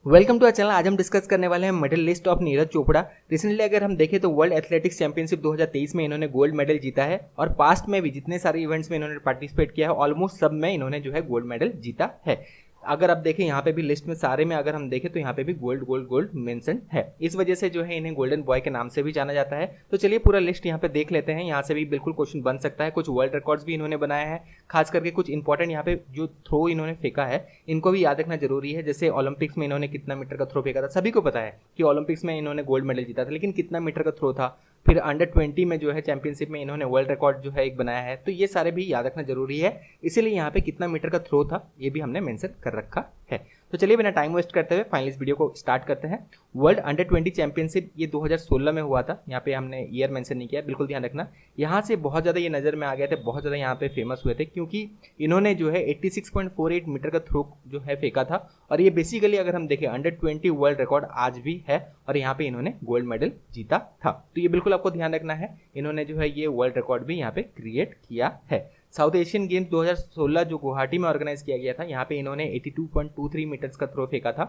Welcome to our channel. आज हम discuss करने वाले हैं medal list of Neeraj Chopra. Recently अगर हम देखें तो वर्ल्ड एथलेटिक्स चैंपियनशिप 2023 में इन्होंने गोल्ड मेडल जीता है और पास्ट में भी जितने सारे इवेंट्स में इन्होंने पार्टिसिपेट किया है ऑलमोस्ट सब में इन्होंने जो है गोल्ड मेडल जीता है। अगर आप देखें यहाँ पे भी लिस्ट में सारे में अगर हम देखें तो यहाँ पे भी गोल्ड गोल्ड गोल्ड मेंशन है। इस वजह से जो है इन्हें गोल्डन बॉय के नाम से भी जाना जाता है। तो चलिए पूरा लिस्ट यहाँ पे देख लेते हैं। यहाँ से भी बिल्कुल क्वेश्चन बन सकता है। कुछ वर्ल्ड रिकॉर्ड्स भी इन्होंने बनाया है, खास करके कुछ इंपॉर्टेंट यहाँ पे जो थ्रो इन्होंने फेंका है इनको भी याद रखना जरूरी है। जैसे ओलंपिक्स में इन्होंने कितना मीटर का थ्रो फेंका था, सभी को पता है कि ओलंपिक्स में इन्होंने गोल्ड मेडल जीता था, लेकिन कितना मीटर का थ्रो था। फिर अंडर 20 में जो है चैंपियनशिप में इन्होंने वर्ल्ड रिकॉर्ड जो है एक बनाया है। तो ये सारे भी याद रखना जरूरी है, इसीलिए यहाँ पे कितना मीटर का थ्रो था ये भी हमने मेंशन कर रखा है। तो चलिए बिना टाइम वेस्ट करते हुए फाइनल इस वीडियो को स्टार्ट करते हैं। वर्ल्ड अंडर 20 चैंपियनशिप ये 2016 में हुआ था। यहाँ पे हमने ईयर मेंशन नहीं किया, बिल्कुल ध्यान रखना। यहाँ से बहुत ज़्यादा ये नज़र में आ गए थे, बहुत ज़्यादा यहाँ पे फेमस हुए थे क्योंकि इन्होंने जो है 86.48 मीटर का थ्रो जो है फेंका था। और ये बेसिकली अगर हम देखें अंडर 20 वर्ल्ड रिकॉर्ड आज भी है और यहाँ पे इन्होंने गोल्ड मेडल जीता था। तो ये बिल्कुल आपको ध्यान रखना है, इन्होंने जो है ये वर्ल्ड रिकॉर्ड भी यहाँ पे क्रिएट किया है। साउथ एशियन गेम्स 2016 जो गुवाहाटी में ऑर्गेनाइज किया गया था, यहाँ पे इन्होंने 82.23 मीटर्स का थ्रो फेंका था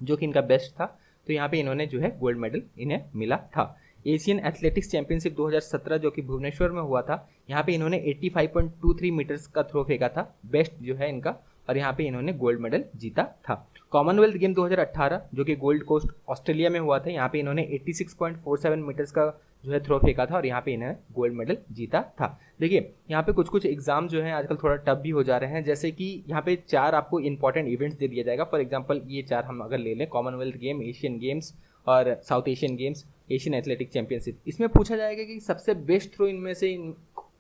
जो कि इनका बेस्ट था। तो यहाँ पे इन्होंने जो है गोल्ड मेडल इन्हें मिला था। एशियन एथलेटिक्स चैंपियनशिप 2017 जो कि भुवनेश्वर में हुआ था, यहाँ पे इन्होंने 85.23 मीटर्स का थ्रो फेंका था, बेस्ट जो है इनका, और यहाँ पे इन्होंने गोल्ड मेडल जीता था। कॉमनवेल्थ गेम 2018 जो कि गोल्ड कोस्ट ऑस्ट्रेलिया में हुआ था, यहाँ पे इन्होंने 86.47 मीटर्स का जो है थ्रो फेंका था और यहाँ पे इन्होंने गोल्ड मेडल जीता था। देखिए यहाँ पे कुछ कुछ एग्जाम जो है आजकल थोड़ा टफ भी हो जा रहे हैं, जैसे कि यहाँ पे 4 आपको इंपॉर्टेंट इवेंट्स दे दिया जाएगा। फॉर एग्जांपल ये 4 हम अगर ले लें, कॉमनवेल्थ गेम, एशियन गेम्स और south Asian games, Asian athletic championship, इसमें पूछा जाएगा कि सबसे बेस्ट थ्रो इनमें से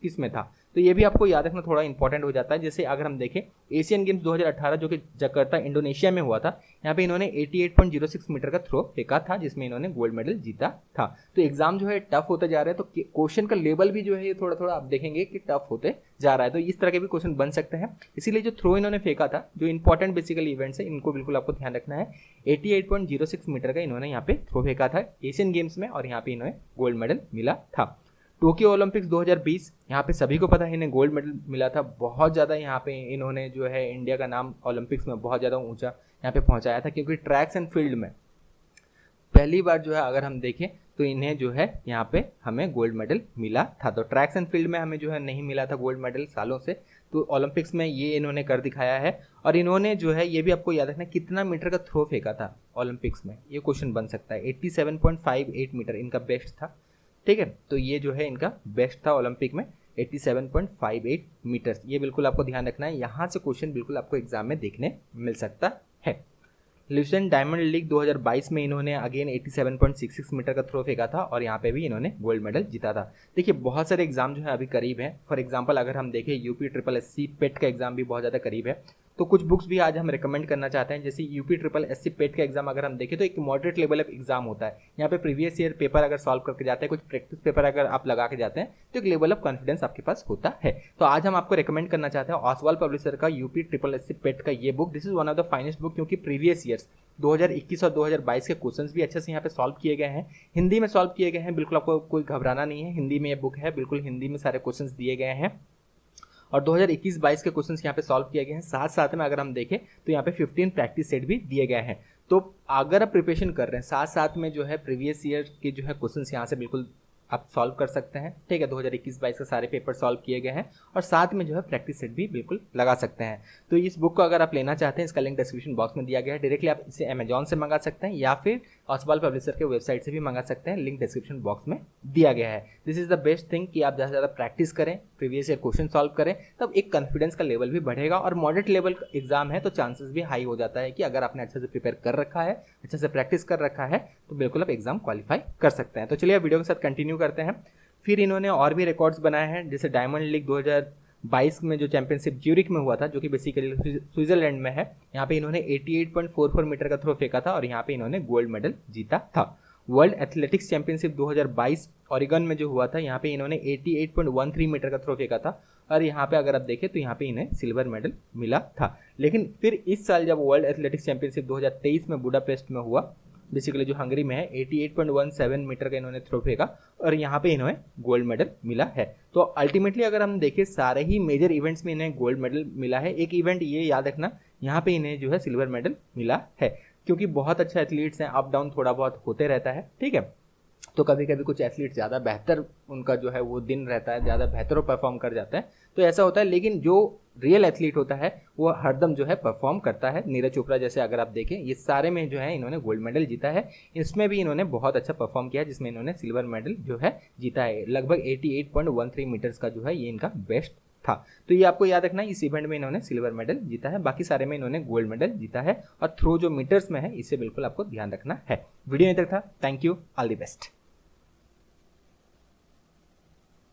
किस में था। तो ये भी आपको याद रखना थोड़ा इंपॉर्टेंट हो जाता है। जैसे अगर हम देखें एशियन गेम्स 2018 जो कि जकार्ता इंडोनेशिया में हुआ था, यहाँ पे इन्होंने 88.06 मीटर का थ्रो फेंका था जिसमें इन्होंने गोल्ड मेडल जीता था। तो एग्जाम जो है टफ होते जा रहे हैं, तो क्वेश्चन का लेवल भी जो है ये थोड़ा थोड़ा आप देखेंगे कि टफ होते जा रहा है। तो इस तरह के भी क्वेश्चन बन सकते हैं, इसीलिए जो थ्रो इन्होंने फेंका था, जो इंपॉर्टेंट बेसिकली इवेंट्स है, इनको बिल्कुल आपको ध्यान रखना है। 88.06 मीटर का इन्होंने यहाँ पे थ्रो फेंका था एशियन गेम्स में और यहाँ पे इन्हें गोल्ड मेडल मिला था। टोक्यो ओलंपिक्स 2020, यहाँ पे सभी को पता है इन्हें गोल्ड मेडल मिला था। बहुत ज़्यादा यहाँ पे इन्होंने जो है इंडिया का नाम ओलंपिक्स में बहुत ज़्यादा ऊंचा यहाँ पे पहुँचाया था, क्योंकि ट्रैक्स एंड फील्ड में पहली बार जो है अगर हम देखें तो इन्हें जो है यहाँ पे हमें गोल्ड मेडल मिला था। तो ट्रैक्स एंड फील्ड में हमें जो है नहीं मिला था गोल्ड मेडल सालों से, तो ओलंपिक्स में ये इन्होंने कर दिखाया है। और इन्होंने जो है ये भी आपको याद रखना कितना मीटर का थ्रो फेंका था ओलंपिक्स में, ये क्वेश्चन बन सकता है। 87.58 मीटर इनका बेस्ट था, ठीक है। तो ये जो है इनका बेस्ट था ओलंपिक में 87.58 मीटर्स, ये बिल्कुल आपको ध्यान रखना है। यहाँ से क्वेश्चन बिल्कुल आपको एग्जाम में देखने मिल सकता है। ल्यूसेंट डायमंड लीग 2022 में इन्होंने अगेन 87.66 मीटर का थ्रो फेंका था और यहाँ पे भी इन्होंने गोल्ड मेडल जीता था। देखिए बहुत सारे एग्जाम जो है अभी करीब हैं। फॉर एग्जांपल अगर हम देखें UPSSC पेट का एग्जाम भी बहुत ज़्यादा करीब है, तो कुछ बुक्स भी आज हम रिकमेंड करना चाहते हैं। जैसे UPSSC पेट का एग्जाम अगर हम देखें तो एक मॉडरेट लेवल ऑफ एग्जाम होता है। यहाँ पे प्रीवियस ईयर पेपर अगर सॉल्व करके जाते हैं, कुछ प्रैक्टिस पेपर अगर आप लगा के जाते हैं, तो एक लेवल ऑफ कॉन्फिडेंस आपके पास होता है। तो आज हम आपको रिकमेंड करना चाहते हैं ऑसवाल्ड पब्लिशर का UPSSC पेट का ये book. This is one of the finest book, क्योंकि प्रीवियस ईयर्स 2021 और 2022 के क्वेश्चंस भी अच्छे से यहाँ पे सॉल्व किए गए हैं, हिंदी में सॉल्व किए गए हैं। बिल्कुल आपको कोई घबराना नहीं है, हिंदी में ये बुक है, बिल्कुल हिंदी में सारे क्वेश्चंस दिए गए हैं और 2021-22 के क्वेश्चंस यहाँ पे सॉल्व किए गए हैं। साथ साथ में अगर हम देखें तो यहाँ पे 15 प्रैक्टिस सेट भी दिए गए हैं। तो अगर आप प्रिपरेशन कर रहे हैं, साथ साथ में जो है प्रीवियस ईयर के जो है क्वेश्चंस यहाँ से बिल्कुल आप सॉल्व कर सकते हैं, ठीक है। 2021-22 के सारे पेपर सॉल्व किए गए हैं और साथ में जो है प्रैक्टिस सेट भी बिल्कुल लगा सकते हैं। तो इस बुक को अगर आप लेना चाहते हैं, इसका लिंक डिस्क्रिप्शन बॉक्स में दिया गया है। डायरेक्टली आप इसे अमेजॉन से मंगा सकते हैं या फिर ऑसवाल्ड पब्लिशर के वेबसाइट से भी मंगा सकते हैं, लिंक डिस्क्रिप्शन बॉक्स में दिया गया है। This is the best thing कि आप ज़्यादा से ज़्यादा प्रैक्टिस करें, प्रीवियस ईयर क्वेश्चन सॉल्व करें, तब एक कॉन्फिडेंस का लेवल भी बढ़ेगा। और मॉडरेट लेवल एग्जाम है तो चांसेस भी हाई हो जाता है कि अगर आपने अच्छे से प्रिपेयर कर रखा है, अच्छे से प्रैक्टिस कर रखा है, तो बिल्कुल आप एग्जाम क्वालिफाई कर सकते हैं। तो चलिए वीडियो के साथ कंटिन्यू करते हैं। फिर इन्होंने और भी रिकॉर्ड्स बनाए हैं, जैसे डायमंड लीग 2022 में जो चैंपियनशिप ज्यूरिक में हुआ था, जो कि बेसिकली स्विट्जरलैंड में है, यहाँ पे इन्होंने 88.44 मीटर का थ्रो फेंका था और यहाँ पे इन्होंने गोल्ड मेडल जीता था। वर्ल्ड एथलेटिक्स चैंपियनशिप 2022 ओरेगन में जो हुआ था, यहाँ पे इन्होंने 88.13 मीटर का थ्रो फेंका था और यहाँ पे अगर आप देखें तो यहाँ पे इन्हें सिल्वर मेडल मिला था। लेकिन फिर इस साल जब वर्ल्ड एथलेटिक्स चैंपियनशिप 2023 में बुडापेस्ट में हुआ, बेसिकली जो हंगरी में है, 88.17 मीटर का इन्होंने थ्रो फेंका और यहाँ पे इन्हें गोल्ड मेडल मिला है। तो अल्टीमेटली अगर हम देखें सारे ही मेजर इवेंट्स में इन्हें गोल्ड मेडल मिला है। एक इवेंट ये याद रखना, यहाँ पे इन्हें जो है सिल्वर मेडल मिला है। क्योंकि बहुत अच्छे एथलीट्स हैं, अप डाउन थोड़ा बहुत होते रहता है, ठीक है। तो कभी कभी कुछ एथलीट ज़्यादा बेहतर उनका जो है वो दिन रहता है, ज़्यादा बेहतर परफॉर्म कर जाता है, तो ऐसा होता है। लेकिन जो रियल एथलीट होता है वो हरदम जो है परफॉर्म करता है। नीरज चोपड़ा जैसे अगर आप देखें, ये सारे में जो है इन्होंने गोल्ड मेडल जीता है, इसमें भी इन्होंने बहुत अच्छा परफॉर्म किया जिसमें इन्होंने सिल्वर मेडल जो है जीता है। लगभग 88.13 मीटर्स का जो है ये इनका बेस्ट था। तो ये आपको याद रखना है, इस इवेंट में इन्होंने सिल्वर मेडल जीता है, बाकी सारे में इन्होंने गोल्ड मेडल जीता है। और थ्रो जो मीटर्स में है इसे बिल्कुल आपको ध्यान रखना है। वीडियो यहीं तक था, thank you, all the best.